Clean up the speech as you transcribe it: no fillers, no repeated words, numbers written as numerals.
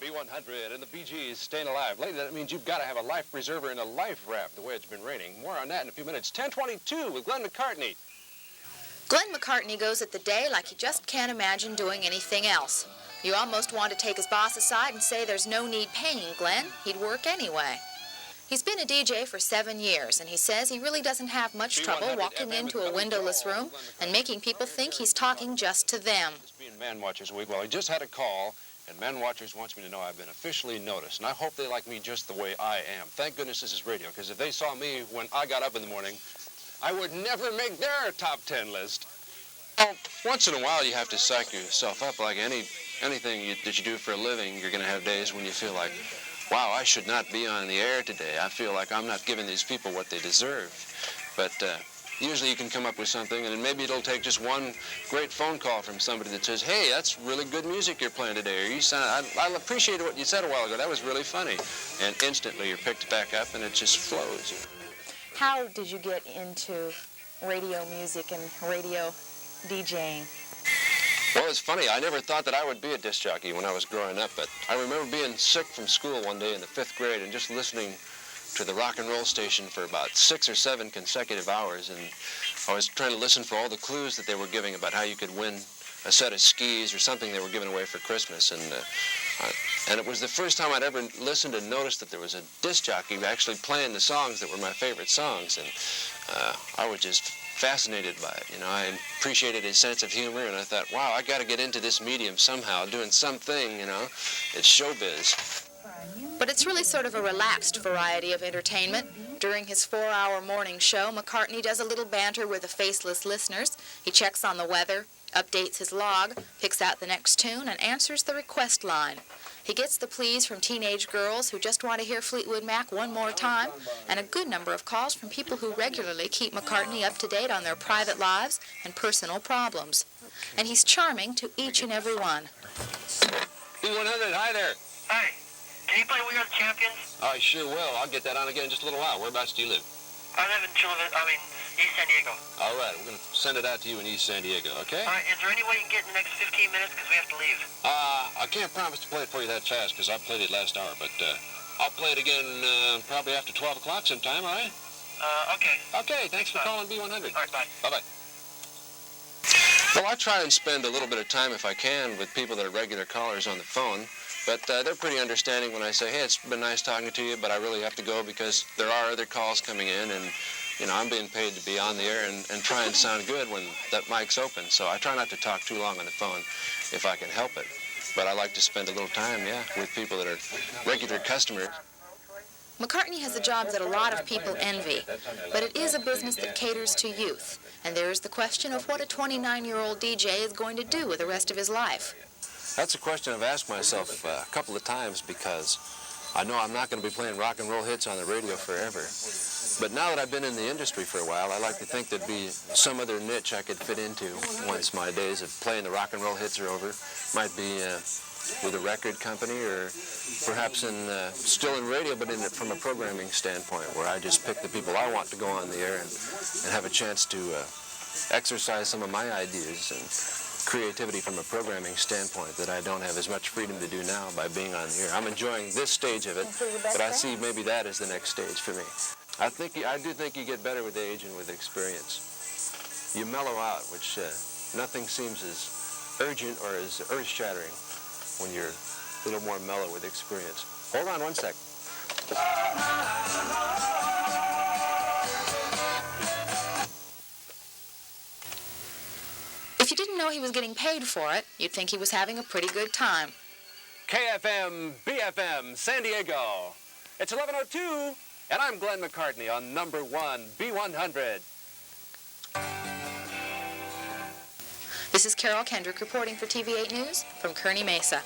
B-100 and the Bee Gees, Staying Alive. Lady, that means you've got to have a life preserver and a life raft the way it's been raining. More on that in a few minutes. 10:22 with Glen McCartney. Glen McCartney goes at the day like he just can't imagine doing anything else. You almost want to take his boss aside and say there's no need paying Glen. He'd work anyway. He's been a DJ for 7 years, and he says he really doesn't have much trouble walking into a windowless room and making people think he's talking just to them. It's being Man Watchers Week. Well, I just had a call, and Man Watchers wants me to know I've been officially noticed, and I hope they like me just the way I am. Thank goodness this is radio, because if they saw me when I got up in the morning, I would never make their top 10 list. Well, once in a while you have to psych yourself up like anything that you do for a living. You're going to have days when you feel like, wow, I should not be on the air today. I feel like I'm not giving these people what they deserve. But usually you can come up with something, and maybe it'll take just one great phone call from somebody that says, hey, that's really good music you're playing today, or I appreciated what you said a while ago. That was really funny. And instantly you're picked back up, and it just flows. How did you get into radio music and radio DJing? Well, it's funny. I never thought that I would be a disc jockey when I was growing up, but I remember being sick from school one day in the 5th grade and just listening to the rock and roll station for about 6 or 7 consecutive hours, and I was trying to listen for all the clues that they were giving about how you could win a set of skis or something they were giving away for Christmas, and it was the first time I'd ever listened and noticed that there was a disc jockey actually playing the songs that were my favorite songs, and I was just fascinated by it. You know, I appreciated his sense of humor, and I thought, wow, I got to get into this medium somehow, doing something, you know. It's showbiz. But it's really sort of a relaxed variety of entertainment. During his 4-hour morning show, McCartney does a little banter with the faceless listeners. He checks on the weather, updates his log, picks out the next tune, and answers the request line. He gets the pleas from teenage girls who just want to hear Fleetwood Mac one more time, and a good number of calls from people who regularly keep McCartney up to date on their private lives and personal problems. And he's charming to each and every one. B-100, hi there. Hi. Can you play We Are the Champions? I sure will. I'll get that on again in just a little while. Whereabouts do you live? I live in East San Diego. All right, we're going to send it out to you in East San Diego, okay? All right, is there any way you can get in the next 15 minutes because we have to leave? I can't promise to play it for you that fast because I played it last hour, but I'll play it again probably after 12 o'clock sometime, all right? Okay. Okay, thanks for calling B-100. All right, bye. Bye-bye. Well, I try and spend a little bit of time, if I can, with people that are regular callers on the phone, but they're pretty understanding when I say, hey, it's been nice talking to you, but I really have to go because there are other calls coming in, and you know, I'm being paid to be on the air and try and sound good when that mic's open. So I try not to talk too long on the phone if I can help it. But I like to spend a little time, yeah, with people that are regular customers. McCartney has a job that a lot of people envy, but it is a business that caters to youth. And there is the question of what a 29-year-old DJ is going to do with the rest of his life. That's a question I've asked myself a couple of times because I know I'm not going to be playing rock and roll hits on the radio forever. But now that I've been in the industry for a while, I like to think there'd be some other niche I could fit into once my days of playing the rock and roll hits are over. Might be with a record company or perhaps still in radio, but from a programming standpoint where I just pick the people I want to go on the air and have a chance to exercise some of my ideas and creativity from a programming standpoint that I don't have as much freedom to do now by being on the air. I'm enjoying this stage of it, but I see maybe that as the next stage for me. I do think you get better with age and with experience. You mellow out, which nothing seems as urgent or as earth-shattering when you're a little more mellow with experience. Hold on one sec. If you didn't know he was getting paid for it, you'd think he was having a pretty good time. KFMB FM, San Diego. It's 11:02, and I'm Glen McCartney on number 1, B-100. This is Carol Kendrick reporting for TV8 News from Kearney Mesa.